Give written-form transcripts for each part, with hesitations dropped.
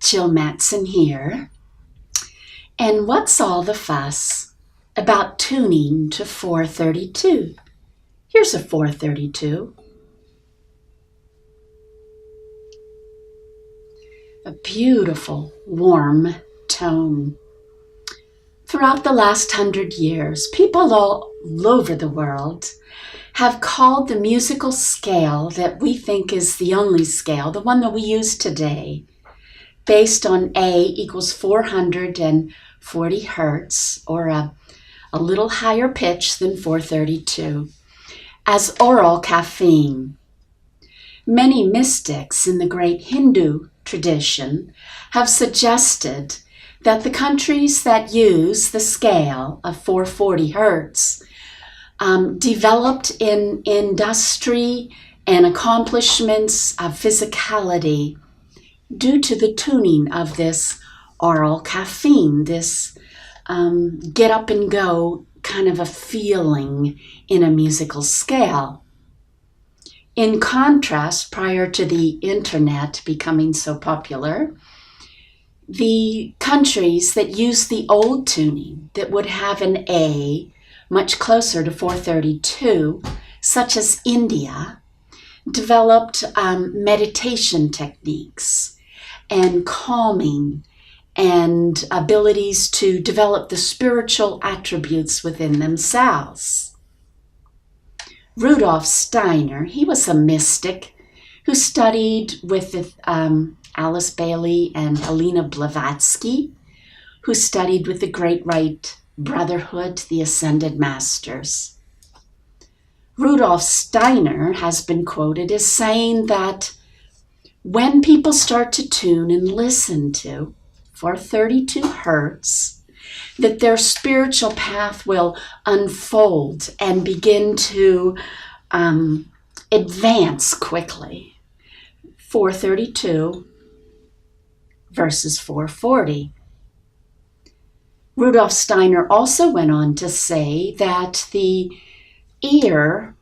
Jill Mattson here. And what's all the fuss about tuning to 432? Here's a 432. A beautiful, warm tone. Throughout the last 100 years, people all over the world have called the musical scale that we think is the only scale, the one that we use today, based on A equals 440 hertz, or a little higher pitch than 432, as oral caffeine. Many mystics in the great Hindu tradition have suggested that the countries that use the scale of 440 hertz developed in industry and accomplishments of physicality due to the tuning of this oral caffeine, this get up and go kind of a feeling in a musical scale. In contrast, prior to the internet becoming so popular, the countries that used the old tuning that would have an A much closer to 432, such as India, developed meditation techniques and calming and abilities to develop the spiritual attributes within themselves. Rudolf Steiner, he was a mystic who studied with Alice Bailey and Helena Blavatsky, who studied with the Great Rite Brotherhood, the Ascended Masters. Rudolf Steiner has been quoted as saying that when people start to tune and listen to 432 hertz, that their spiritual path will unfold and begin to advance quickly. 432 versus 440. Rudolf Steiner also went on to say that the ear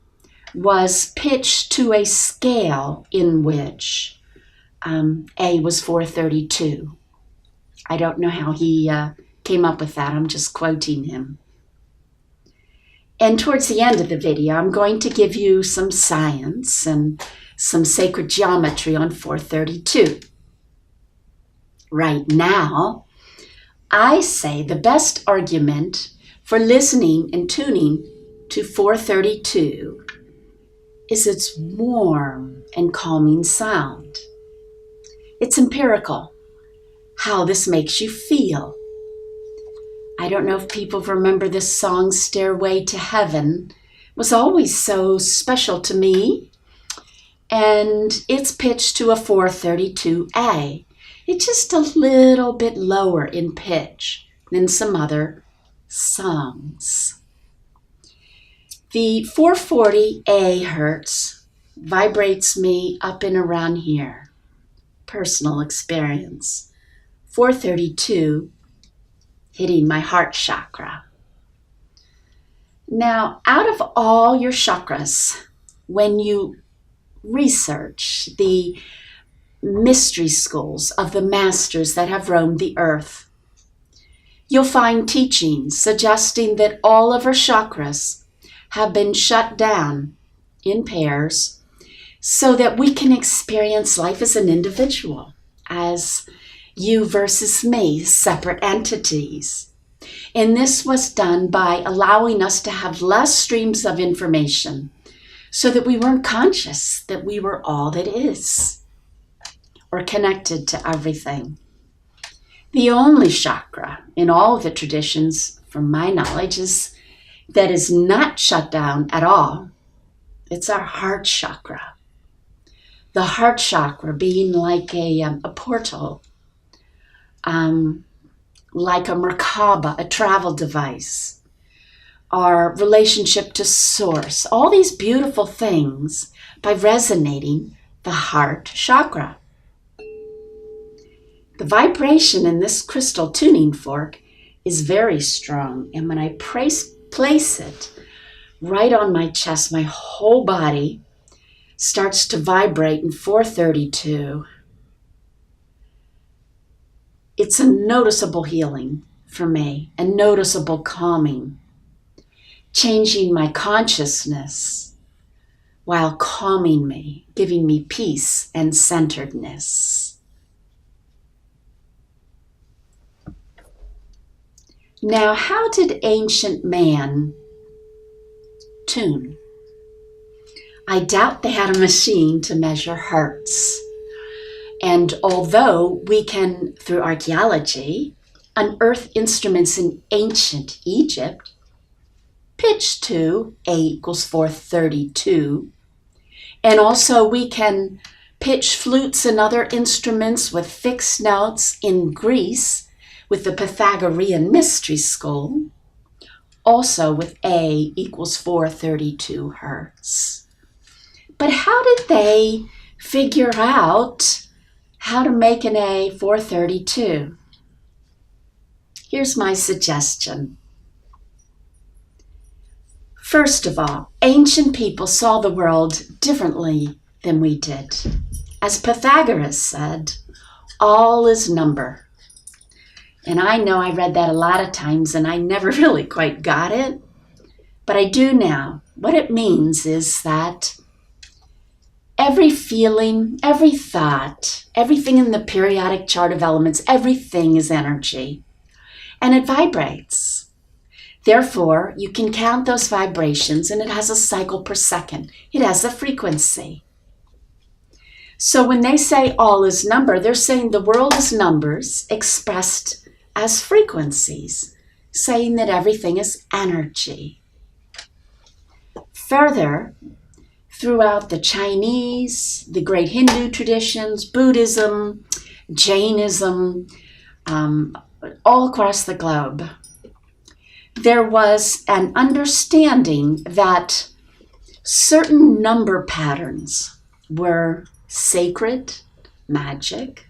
was pitched to a scale in which A was 432. I don't know how he came up with that. I'm just quoting him. And towards the end of the video, I'm going to give you some science and some sacred geometry on 432. Right now, I say the best argument for listening and tuning to 432 is its warm and calming sound. It's empirical, how this makes you feel. I don't know if people remember this song, Stairway to Heaven. It was always so special to me. And it's pitched to a 432A. It's just a little bit lower in pitch than some other songs. The 440A hertz vibrates me up and around here. Personal experience. 432 hitting my heart chakra. Now, out of all your chakras, when you research the mystery schools of the masters that have roamed the earth, you'll find teachings suggesting that all of our chakras have been shut down in pairs so that we can experience life as an individual, as you versus me, separate entities. And this was done by allowing us to have less streams of information so that we weren't conscious that we were all that is, or connected to everything. The only chakra in all the traditions, from my knowledge, that is not shut down at all. It's our heart chakra. The heart chakra being like a portal, like a Merkaba, a travel device, our relationship to source, all these beautiful things by resonating the heart chakra. The vibration in this crystal tuning fork is very strong, and when I place it right on my chest, my whole body starts to vibrate in 432. it's a noticeable healing for me, a noticeable calming, changing my consciousness while calming me, giving me peace and centeredness. Now, how did ancient man tune? I doubt they had a machine to measure hertz. And although we can, through archaeology, unearth instruments in ancient Egypt, pitched to A = 432, and also we can pitch flutes and other instruments with fixed notes in Greece with the Pythagorean mystery school, also with A = 432 hertz. But how did they figure out how to make an A 432? Here's my suggestion. First of all, ancient people saw the world differently than we did. As Pythagoras said, all is number. And I know I read that a lot of times and I never really quite got it, but I do now. What it means is that every feeling, every thought, everything in the periodic chart of elements, everything is energy, and it vibrates. Therefore, you can count those vibrations, and it has a cycle per second. It has a frequency. So when they say all is number, they're saying the world is numbers expressed as frequencies, saying that everything is energy. Further, throughout the Chinese, the great Hindu traditions, Buddhism, Jainism, all across the globe, there was an understanding that certain number patterns were sacred, magic,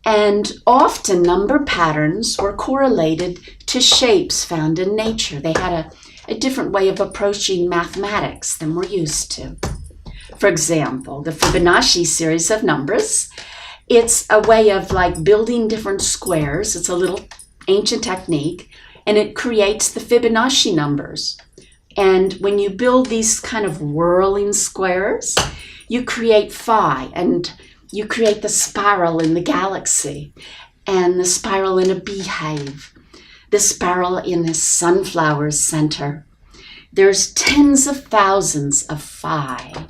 and often number patterns were correlated to shapes found in nature. They had a different way of approaching mathematics than we're used to. For example, the Fibonacci series of numbers, it's a way of like building different squares. It's a little ancient technique, and it creates the Fibonacci numbers. And when you build these kind of whirling squares, you create phi, and you create the spiral in the galaxy, and the spiral in a beehive, the spiral in a sunflower's center. There's tens of thousands of phi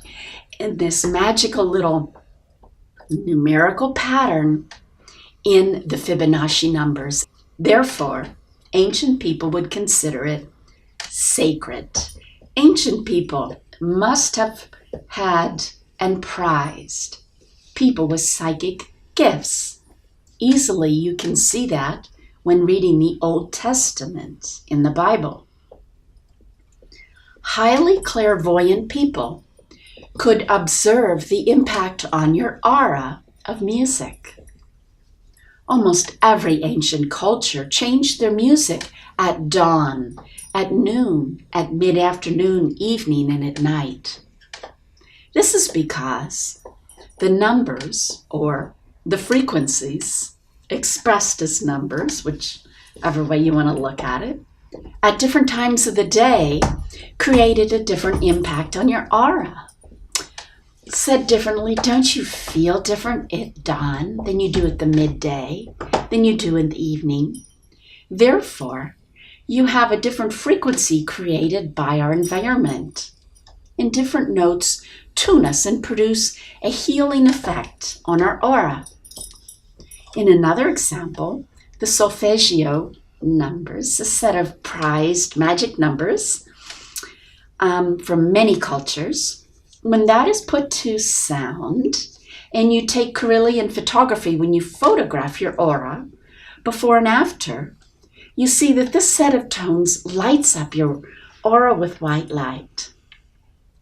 in this magical little numerical pattern in the Fibonacci numbers. Therefore, ancient people would consider it sacred. Ancient people must have had and prized people with psychic gifts. Easily you can see that when reading the Old Testament in the Bible. Highly clairvoyant people could observe the impact on your aura of music. Almost every ancient culture changed their music at dawn, at noon, at mid-afternoon, evening, and at night. This is because the numbers, or the frequencies, expressed as numbers, whichever way you want to look at it, at different times of the day created a different impact on your aura. Said differently, don't you feel different at dawn than you do at the midday, than you do in the evening? Therefore, you have a different frequency created by our environment. And different notes tune us and produce a healing effect on our aura. In another example, the solfeggio numbers, a set of prized magic numbers from many cultures. When that is put to sound, and you take Carillion photography, when you photograph your aura, before and after, you see that this set of tones lights up your aura with white light.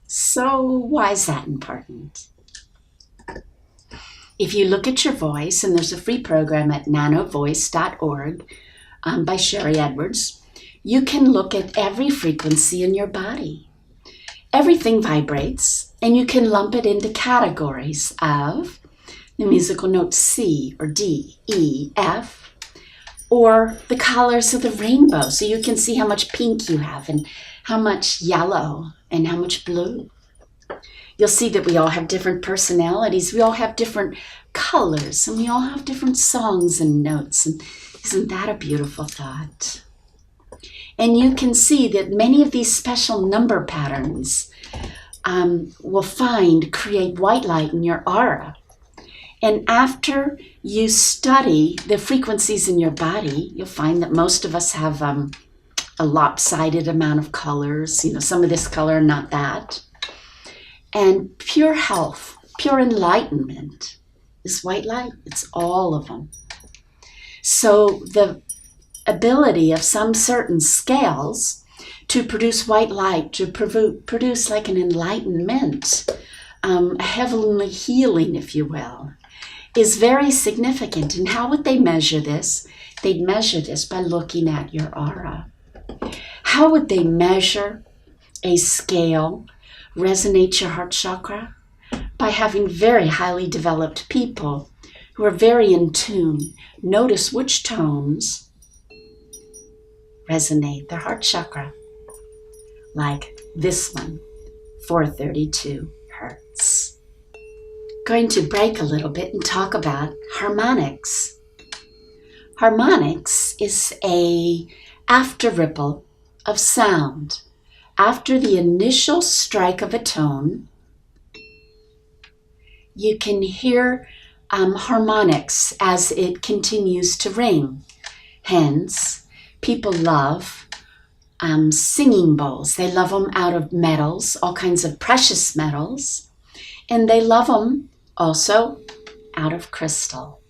So why is that important? If you look at your voice, and there's a free program at nanovoice.org by Sherry Edwards, you can look at every frequency in your body. Everything vibrates, and you can lump it into categories of the musical note C or D, E, F, or the colors of the rainbow. So you can see how much pink you have and how much yellow and how much blue. You'll see that we all have different personalities. We all have different colors, and we all have different songs and notes. And isn't that a beautiful thought? And you can see that many of these special number patterns will create white light in your aura. And after you study the frequencies in your body, you'll find that most of us have a lopsided amount of colors. Some of this color, not that. And pure health, pure enlightenment is white light. It's all of them. So the ability of some certain scales to produce white light, to produce like an enlightenment, a heavenly healing, if you will, is very significant. And how would they measure this? They'd measure this by looking at your aura. How would they measure a scale resonate your heart chakra? By having very highly developed people who are very in tune. Notice which tones resonate their heart chakra. Like this one, 432 hertz. Going to break a little bit and talk about harmonics. Harmonics is a after ripple of sound. After the initial strike of a tone, you can hear harmonics as it continues to ring. Hence, people love singing bowls. They love them out of metals, all kinds of precious metals, and they love them also out of crystal.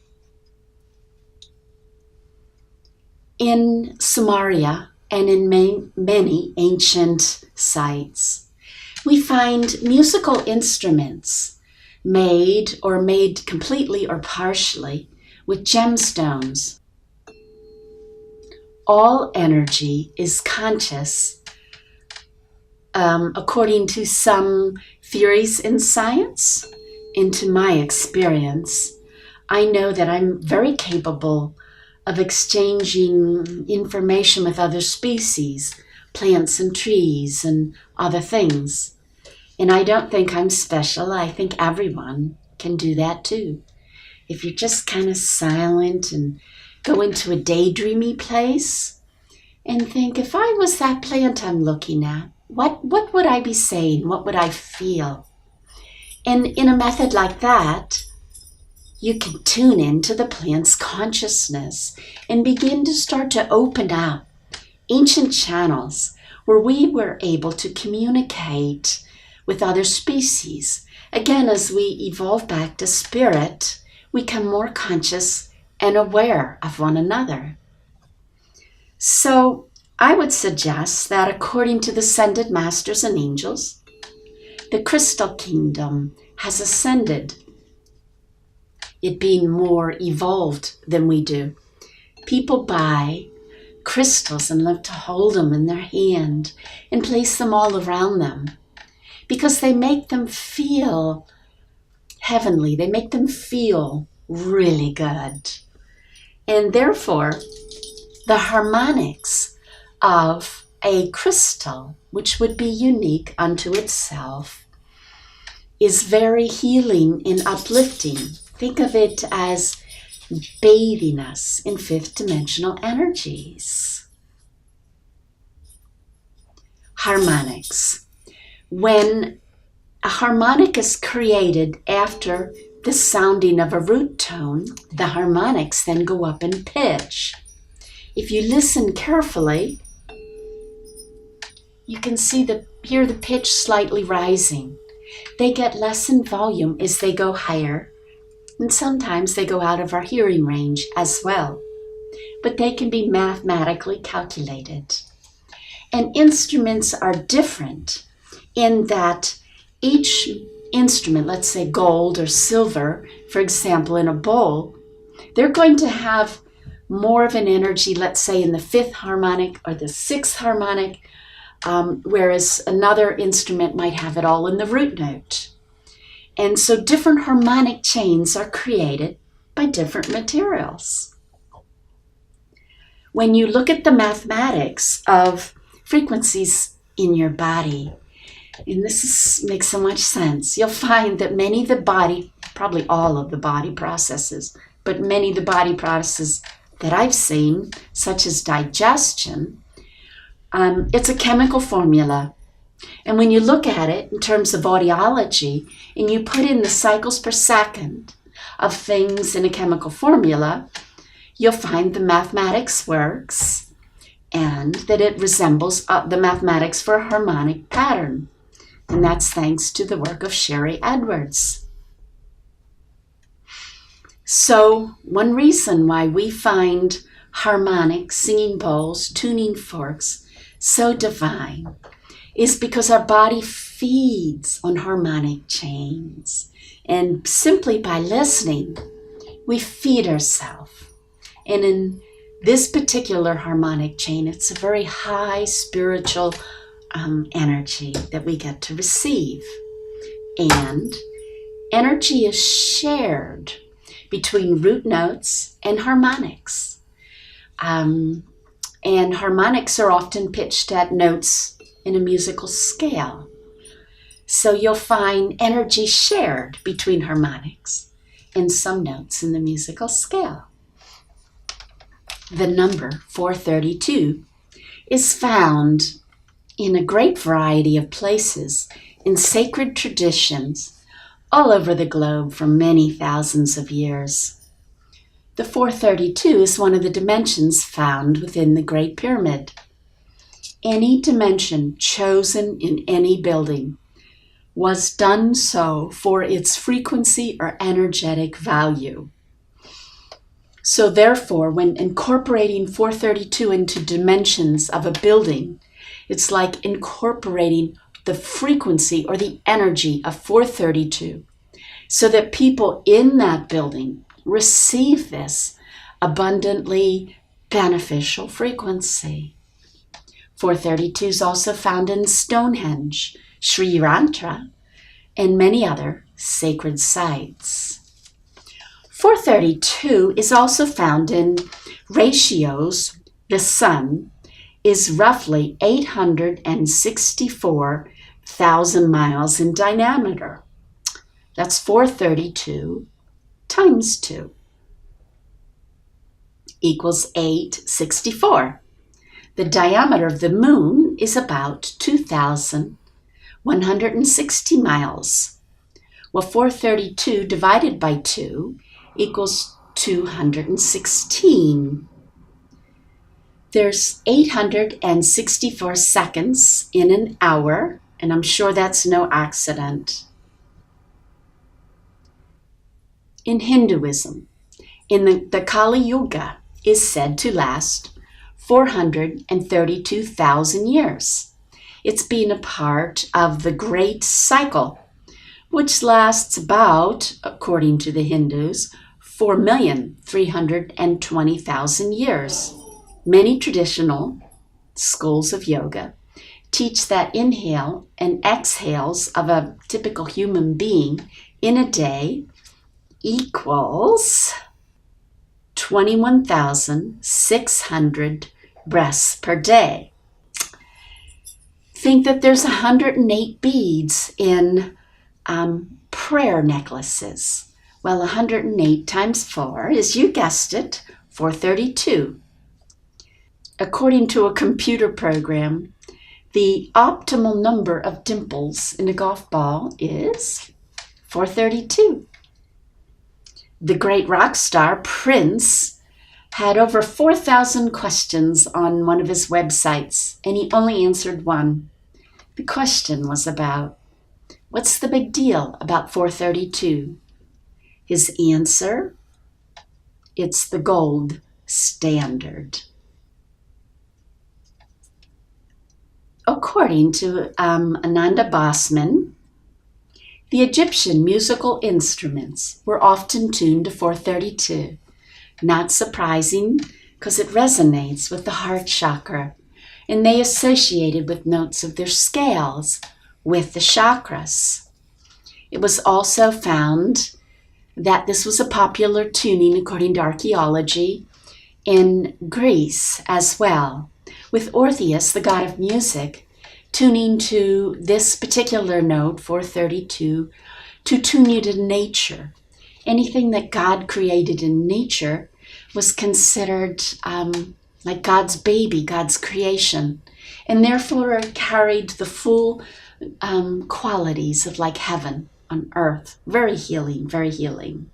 In Sumeria and in many ancient sites, we find musical instruments made completely or partially with gemstones. All energy is conscious. According to some theories in science, into my experience, I know that I'm very capable of exchanging information with other species, plants and trees and other things. And I don't think I'm special. I think everyone can do that too. If you're just kind of silent and go into a daydreamy place and think, if I was that plant I'm looking at, what would I be saying? What would I feel? And in a method like that, you can tune into the plant's consciousness and begin to start to open up ancient channels where we were able to communicate with other species. Again, as we evolve back to spirit, we become more conscious and aware of one another. So I would suggest that according to the ascended masters and angels, the crystal kingdom has ascended, it being more evolved than we do. People buy crystals and love to hold them in their hand and place them all around them because they make them feel heavenly. They make them feel really good. And therefore, the harmonics of a crystal, which would be unique unto itself, is very healing and uplifting. Think of it as bathing us in fifth dimensional energies. Harmonics. When a harmonic is created after the sounding of a root tone, the harmonics then go up in pitch. If you listen carefully, you can hear the pitch slightly rising. They get less in volume as they go higher, and sometimes they go out of our hearing range as well. But they can be mathematically calculated. And instruments are different in that each instrument, let's say gold or silver, for example, in a bowl, they're going to have more of an energy, let's say in the fifth harmonic or the sixth harmonic, whereas another instrument might have it all in the root note. And so different harmonic chains are created by different materials. When you look at the mathematics of frequencies in your body, and makes so much sense, you'll find that many of the body, probably all of the body processes, but many of the body processes that I've seen, such as digestion, it's a chemical formula. And when you look at it in terms of audiology, and you put in the cycles per second of things in a chemical formula, you'll find the mathematics works and that it resembles the mathematics for a harmonic pattern. And that's thanks to the work of Sherry Edwards. So one reason why we find harmonic singing bowls, tuning forks so divine is because our body feeds on harmonic chains. And simply by listening, we feed ourselves. And in this particular harmonic chain, it's a very high spiritual energy that we get to receive. And energy is shared between root notes and harmonics. And harmonics are often pitched at notes in a musical scale. So you'll find energy shared between harmonics and some notes in the musical scale. The number 432 is found in a great variety of places in sacred traditions all over the globe for many thousands of years. The 432 is one of the dimensions found within the Great Pyramid. Any dimension chosen in any building was done so for its frequency or energetic value. So therefore, when incorporating 432 into dimensions of a building, it's like incorporating the frequency or the energy of 432 so that people in that building receive this abundantly beneficial frequency. 432 is also found in Stonehenge, Sri Yantra, and many other sacred sites. 432 is also found in ratios. The sun is roughly 864,000 miles in diameter. That's 432 times 2 equals 864. The diameter of the moon is about 2,160 miles. Well, 432 divided by 2 equals 216. There's 864 seconds in an hour, and I'm sure that's no accident. In Hinduism, the Kali Yuga is said to last 432,000 years. It's been a part of the Great Cycle, which lasts about, according to the Hindus, 4,320,000 years. Many traditional schools of yoga teach that inhale and exhales of a typical human being in a day equals 21,600 breaths per day. Think that there's 108 beads in prayer necklaces. Well, 108 times 4 is, you guessed it, 432. According to a computer program, the optimal number of dimples in a golf ball is 432. The great rock star Prince had over 4,000 questions on one of his websites, and he only answered one. The question was about, what's the big deal about 432? His answer, it's the gold standard. According to Ananda Bosman, the Egyptian musical instruments were often tuned to 432. Not surprising, because it resonates with the heart chakra, and they associated with notes of their scales with the chakras. It was also found that this was a popular tuning, according to archaeology, in Greece as well, with Orpheus, the god of music, tuning to this particular note, 432, to tune you to nature. Anything that God created in nature was considered like God's baby, God's creation, and therefore carried the full qualities of like heaven on earth. Very healing, very healing.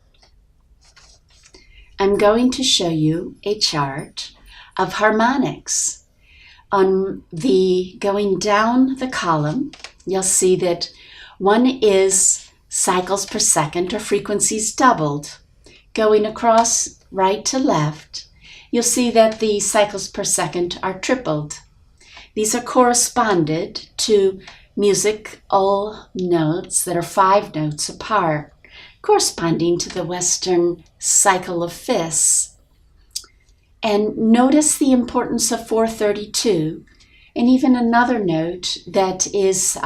I'm going to show you a chart of harmonics. Going down the column, you'll see that one is cycles per second, or frequencies doubled. Going across right to left, you'll see that the cycles per second are tripled. These are corresponded to musical notes that are 5 notes apart, corresponding to the Western cycle of fifths. And notice the importance of 432, and even another note that is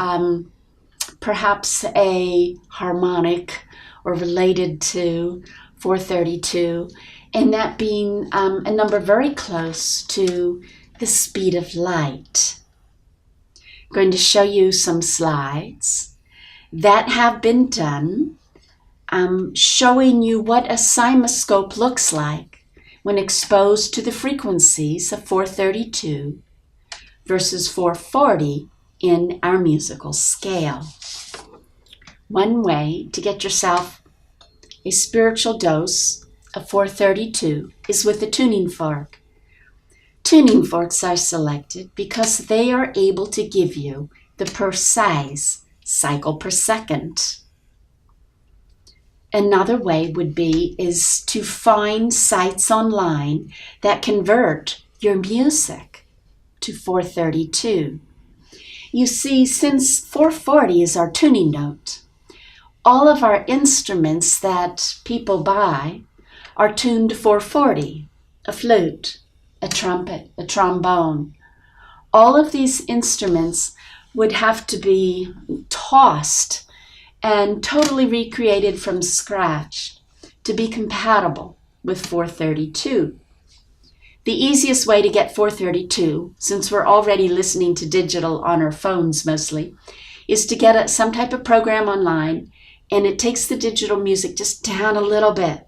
perhaps a harmonic or related to 432, and that being a number very close to the speed of light. I'm going to show you some slides that have been done showing you what a cymoscope looks like when exposed to the frequencies of 432 versus 440 in our musical scale. One way to get yourself a spiritual dose of 432 is with a tuning fork. Tuning forks are selected because they are able to give you the precise cycle per second. Another way is to find sites online that convert your music to 432. You see, since 440 is our tuning note, all of our instruments that people buy are tuned to 440, a flute, a trumpet, a trombone. All of these instruments would have to be tossed and totally recreated from scratch to be compatible with 432. The easiest way to get 432, since we're already listening to digital on our phones mostly, is to get some type of program online, and it takes the digital music just down a little bit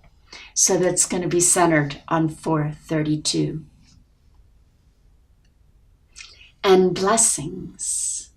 so that it's going to be centered on 432. And blessings.